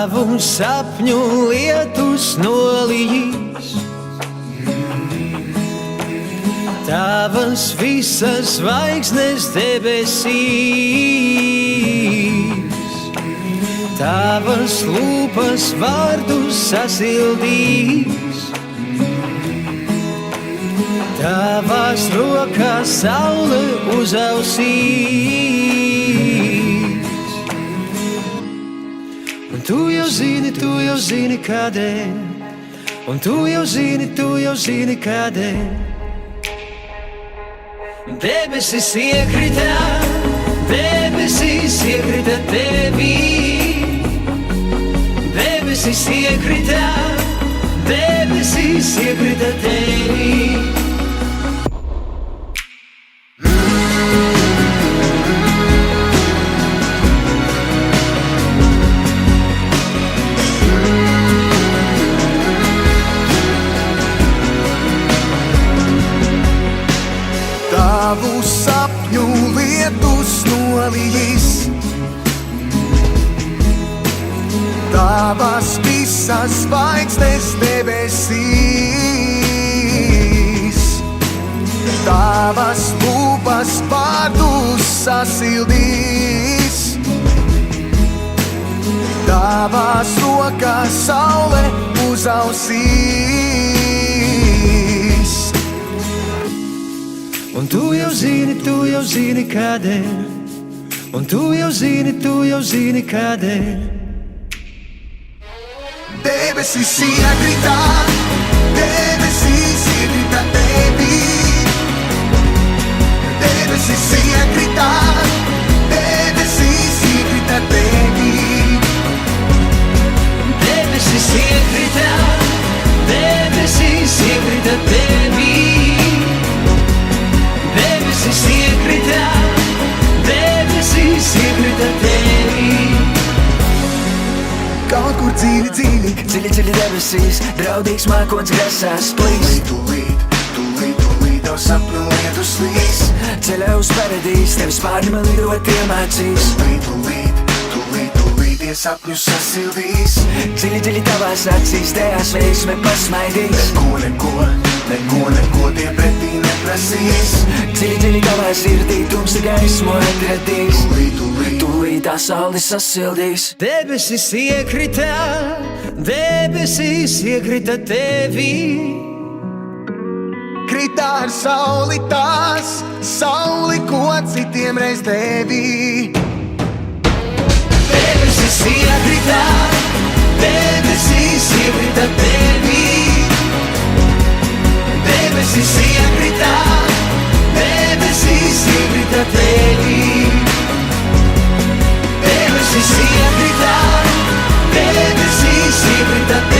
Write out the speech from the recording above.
tavu sapņu lietus nolijīs, tavas visas zvaigznes debesīs, tavas lūpas vārdus sasildīs, tavās rokās saule uzausīs. Un tu jau zini kādēļ, un tu jau zini kādēļ. Debesis iekrita tevī, debesis iekrita tevī. Tavu sapņu lietus nolijīs, tavas visas zvaigznes debesīs, tavas lūpas vārdus sasildīs, tavās rokās saule uzausīs. Un tu jau zini kādēļ, un tu jau zini kādēļ. Debesis iekrita tevī, debesis iekrita tevī, Debesis iekrita tevī, debesis iekrita tevī. kaut kur dziļi debesīs, draudīgs mākoņs grasās plīs. Tūlīt tev sapņu lietus līs, Ceļā uz paradīzi, tevis pārņem lidot iemācīs. Tūlīt tie sapņus sasildīs. Dziļi tavās acīs, tajās veiksme pasmaidīs. Neko tie pretī neprasīs. Dziļi tavā sirdī tumsa gaismu atradīs. Tūlīt tā saule sasildīs. Debesis iekrita tevī, Krita ar sauli tās, sauli, ko citiem reiz devī. debesis iekrita tevī, debesis iekrita tevī, debesis iekrita tevī.